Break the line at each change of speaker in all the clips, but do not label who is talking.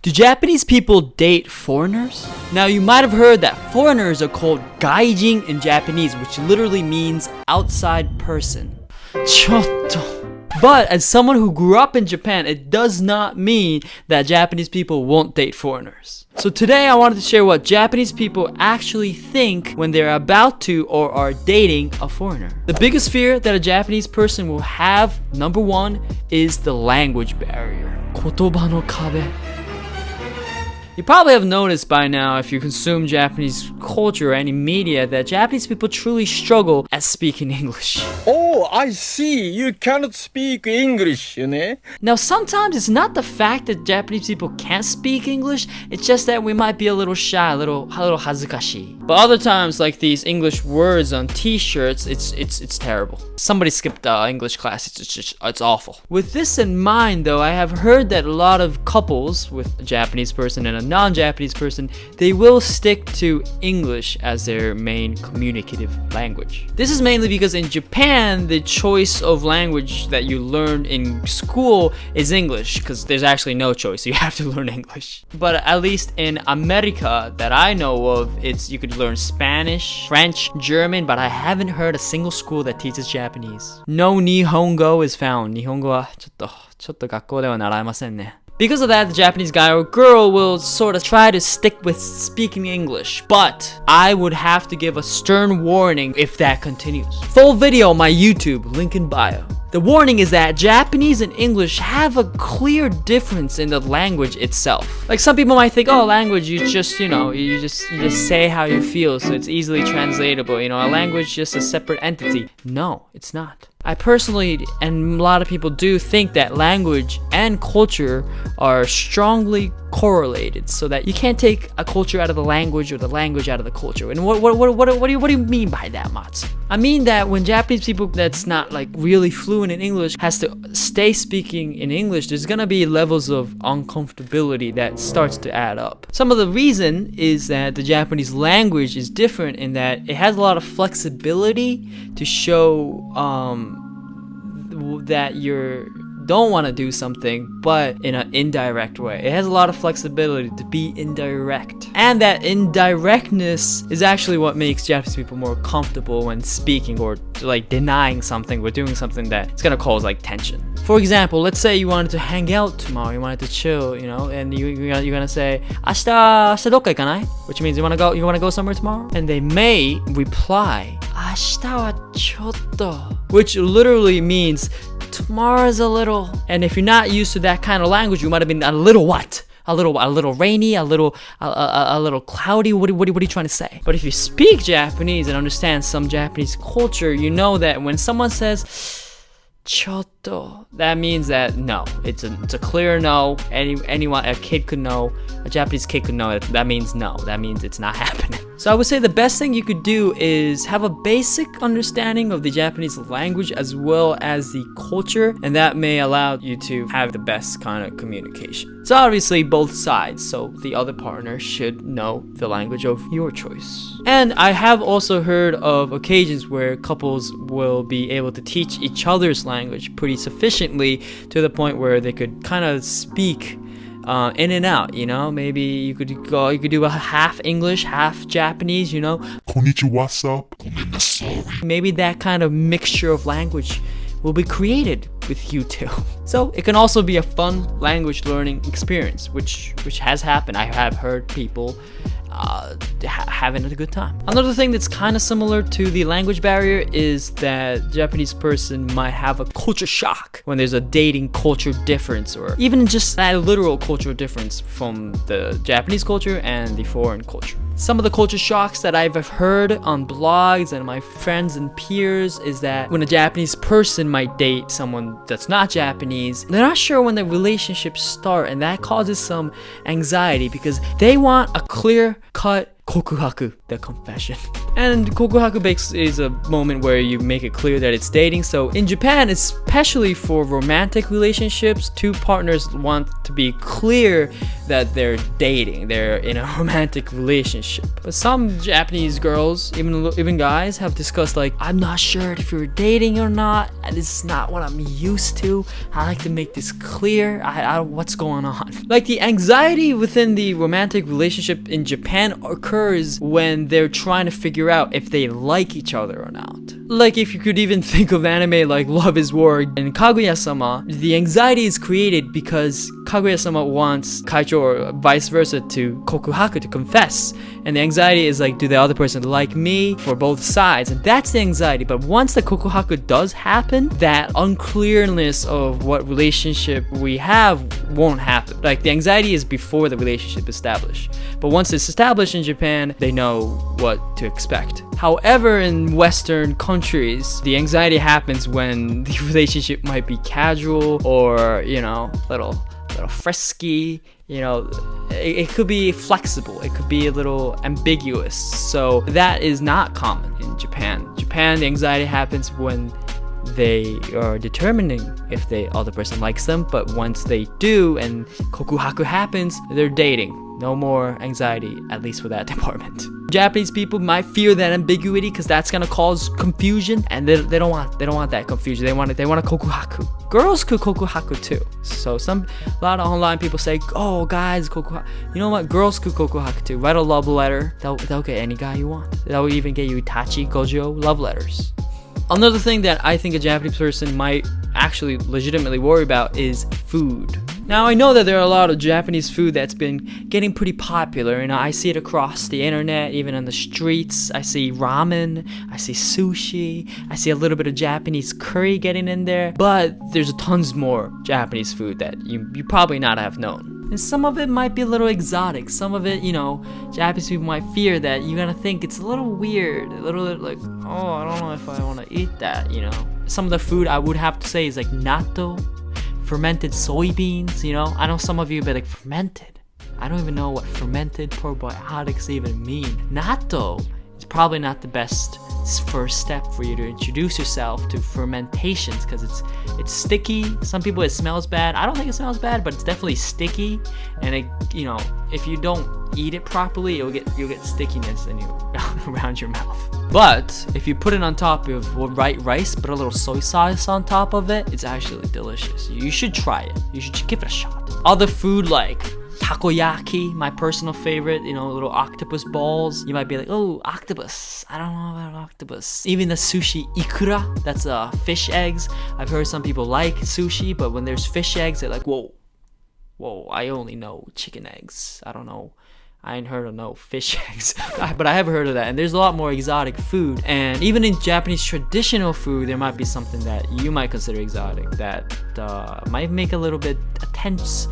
Do Japanese people date foreigners? Now you might have heard that foreigners are called gaijin in Japanese, which literally means outside person. Chotto. But as someone who grew up in Japan, it does not mean that Japanese people won't date foreigners. So today I wanted to share what Japanese people actually think when they're about to or are dating a foreigner. The biggest fear that a Japanese person will have, number one, is the language barrier. 言葉の壁. You probably have noticed by now, if you consume Japanese culture or any media, that Japanese people truly struggle at speaking English.
Oh, I see. You cannot speak English, you know?
Now, sometimes it's not the fact that Japanese people can't speak English, it's just that we might be a little shy, a little hazukashi. But other times, like these English words on t-shirts, it's terrible. Somebody skipped English class, it's awful. With this in mind, though, I have heard that a lot of couples with a Japanese person and a non-Japanese person, they will stick to English as their main communicative language. This is mainly because in Japan, the choice of language that you learn in school is English, because there's actually no choice, you have to learn English. But at least in America that I know of, you could learn Spanish, French, German, but I haven't heard a single school that teaches Japanese. No Nihongo is found. 日本語はちょっと学校では習えませんね。Because of that, the Japanese guy or girl will sort of try to stick with speaking English, but I would have to give a stern warning if that continues. Full video on my YouTube, link in bio. The warning is that Japanese and English have a clear difference in the language itself. Like some people might think, oh, language, you just say how you feel, so it's easily translatable. You know, a language is just a separate entity. No, it's not. I personally, and a lot of people do, think that language and culture are strongly correlated, so that you can't take a culture out of the language or the language out of the culture. And what do you mean by that, Matsu? I mean that when Japanese people that's not like really fluent in English has to stay speaking in English, there's gonna be levels of uncomfortability that starts to add up. Some of the reason is that the Japanese language is different in that it has a lot of flexibility to show that you don't want to do something, but in an indirect way. It has a lot of flexibility to be indirect. And that indirectness is actually what makes Japanese people more comfortable when speaking or like denying something or doing something that it's gonna cause like tension. For example, let's say you wanted to hang out tomorrow, you wanted to chill, you know, and you're gonna say, 明日どっか行かない? Which means you wanna go somewhere tomorrow? And they may reply, 明日はちょっと, which literally means tomorrow's a little. And if you're not used to that kind of language, you might have been a little what? A little rainy, a little cloudy. What are you trying to say? But if you speak Japanese and understand some Japanese culture, you know that when someone says ちょっと, that means that no, it's a clear no. Anyone, a kid could know, a Japanese kid could know that means no. That means it's not happening. So I would say the best thing you could do is have a basic understanding of the Japanese language as well as the culture, and that may allow you to have the best kind of communication. So obviously both sides, so the other partner should know the language of your choice. And I have also heard of occasions where couples will be able to teach each other's language pretty sufficiently to the point where they could kind of speak in and out, you know. Maybe you could do a half English, half Japanese, you know.
Konnichiwa, sup?
Maybe that kind of mixture of language will be created with you two. So it can also be a fun language learning experience, which has happened. I have heard people having a good time. Another thing that's kind of similar to the language barrier is that Japanese person might have a culture shock when there's a dating culture difference, or even just that literal cultural difference from the Japanese culture and the foreign culture. Some of the culture shocks that I've heard on blogs and my friends and peers is that when a Japanese person might date someone that's not Japanese, they're not sure when the relationships start, and that causes some anxiety because they want a clear-cut kokuhaku, the confession. And kokuhaku is a moment where you make it clear that it's dating. So in Japan, especially for romantic relationships, two partners want to be clear that they're dating, they're in a romantic relationship. But some Japanese girls, even guys, have discussed like, I'm not sure if you're dating or not, and this is not what I'm used to. I like to make this clear. I what's going on? Like, the anxiety within the romantic relationship in Japan occurs when they're trying to figure out if they like each other or not. Like, if you could even think of anime like Love is War and Kaguya-sama, the anxiety is created because Kaguya-sama wants Kaicho or vice versa to kokuhaku, to confess. And the anxiety is like, do the other person like me, for both sides? And that's the anxiety. But once the kokuhaku does happen, that unclearness of what relationship we have won't happen. Like, the anxiety is before the relationship is established. But once it's established in Japan, they know what to expect. However, in Western countries, the anxiety happens when the relationship might be casual or, you know, little frisky. You know, it could be flexible, it could be a little ambiguous. So that is not common in Japan. The anxiety happens when they are determining if the other person likes them, but once they do and kokuhaku happens, they're dating. No more anxiety, at least for that department. Japanese people might fear that ambiguity because that's gonna cause confusion, and they don't want that confusion. They want a kokuhaku. Girls could kokuhaku too. So a lot of online people say, oh, guys, kokuhaku. You know what? Girls could kokuhaku too. Write a love letter. They'll get any guy you want. They'll even get you Itachi, Gojo love letters. Another thing that I think a Japanese person might actually legitimately worry about is food. Now, I know that there are a lot of Japanese food that's been getting pretty popular, and I see it across the internet, even on the streets. I see ramen, I see sushi, I see a little bit of Japanese curry getting in there, but there's tons more Japanese food that you probably not have known. And some of it might be a little exotic. Some of it, you know, Japanese people might fear that you're gonna think it's a little weird, a little like, oh, I don't know if I want to eat that, you know. Some of the food I would have to say is like natto, fermented soybeans, you know. I know some of you be like, fermented? I don't even know what fermented probiotics even mean. Natto is probably not the best first step for you to introduce yourself to fermentations, because it's sticky. Some people, it smells bad. I don't think it smells bad, but it's definitely sticky, and it, you know, if you don't eat it properly, you'll get stickiness in around your mouth. But if you put it on top of white rice, put a little soy sauce on top of it, it's actually delicious. You should try it. You should give it a shot. Other food like takoyaki, my personal favorite, you know, little octopus balls. You might be like, oh, octopus. I don't know about octopus. Even the sushi ikura, that's fish eggs. I've heard some people like sushi, but when there's fish eggs, they're like, whoa, I only know chicken eggs. I don't know. I ain't heard of no fish eggs, but I have heard of that. And there's a lot more exotic food. And even in Japanese traditional food, there might be something that you might consider exotic that might make a little bit a tense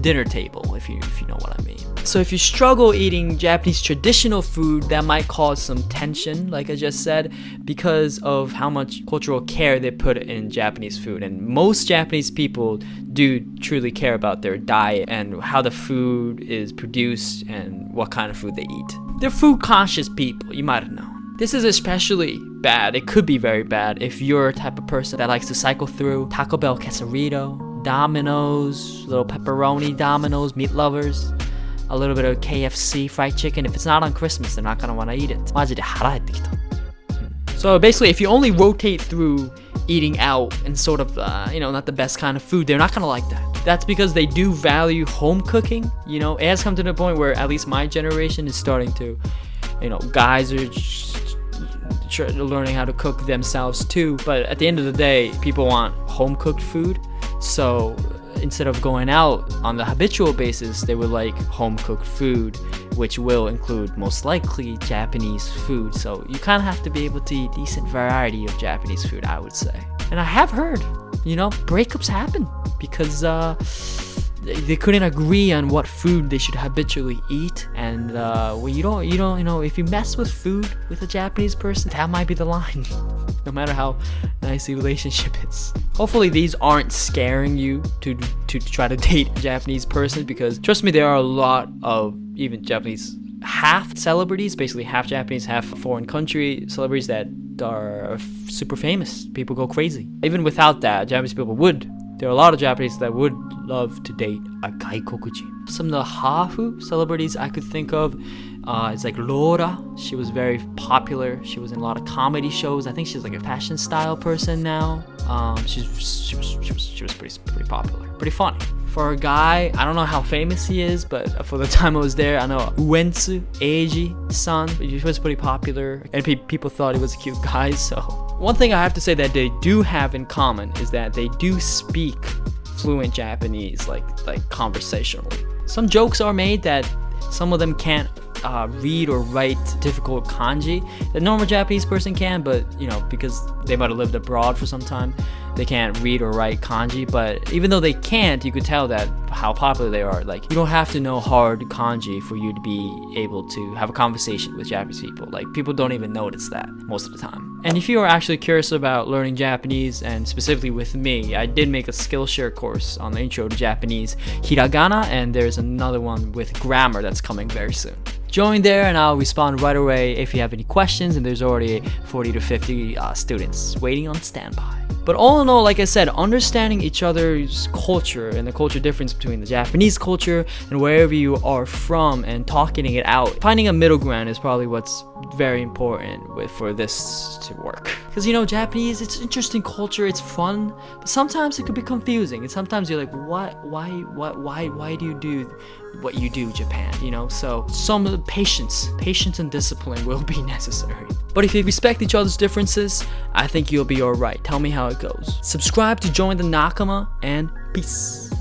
dinner table, if you know what I mean. So if you struggle eating Japanese traditional food, that might cause some tension, like I just said, because of how much cultural care they put in Japanese food. And most Japanese people do truly care about their diet and how the food is produced and what kind of food they eat. They're food conscious people, you might have known. This is especially bad. It could be very bad if you're a type of person that likes to cycle through Taco Bell quesarito, Domino's, little pepperoni Domino's, meat lovers, a little bit of KFC fried chicken. If it's not on Christmas, they're not gonna want to eat it. 마지막에腹減ってきた. So basically, if you only rotate through eating out and sort of, you know, not the best kind of food, they're not gonna like that. That's because they do value home cooking. You know, it has come to the point where at least my generation is starting to, you know, guys are learning how to cook themselves too. But at the end of the day, people want home cooked food. So instead of going out on the habitual basis, they would like home cooked food, which will include most likely Japanese food. So you kind of have to be able to eat decent variety of Japanese food, I would say. And I have heard, you know, breakups happen because they couldn't agree on what food they should habitually eat. And well, you know, if you mess with food with a Japanese person, that might be the line. No matter how nice the relationship is. Hopefully these aren't scaring you to try to date a Japanese person, because trust me, there are a lot of even Japanese half celebrities, basically half Japanese, half foreign country celebrities that are super famous. People go crazy. Even without that, Japanese people would. There are a lot of Japanese that would love to date a gaikokuji. Some of the hafu celebrities I could think of is like Laura. She was very popular. She was in a lot of comedy shows. I think she's like a fashion style person now. She was pretty popular, pretty funny. For a guy, I don't know how famous he is, but for the time I was there, I know Uentsu Eiji-san. He was pretty popular, and people thought he was a cute guy. So one thing I have to say that they do have in common is that they do speak fluent Japanese, like conversationally. Some jokes are made that some of them can't read or write difficult kanji that a normal Japanese person can, but because they might have lived abroad for some time, they can't read or write kanji. But even though they can't, you could tell that how popular they are. Like, you don't have to know hard kanji for you to be able to have a conversation with Japanese people. Like, people don't even notice that most of the time. And if you are actually curious about learning Japanese, and specifically with me, I did make a Skillshare course on the intro to Japanese hiragana, and there's another one with grammar that's coming very soon. Join there and I'll respond right away if you have any questions, and there's already 40 to 50 students waiting on standby. But all in all, like I said, understanding each other's culture and the culture difference between the Japanese culture and wherever you are from, and talking it out, finding a middle ground is probably what's very important for this to work. Because Japanese, it's interesting culture, it's fun, but sometimes it could be confusing, and sometimes you're like, why do you do what you do, Japan? So some of the patience and discipline will be necessary. But if you respect each other's differences, I think you'll be alright. Tell me how it goes. Subscribe to join the Nakama, and peace.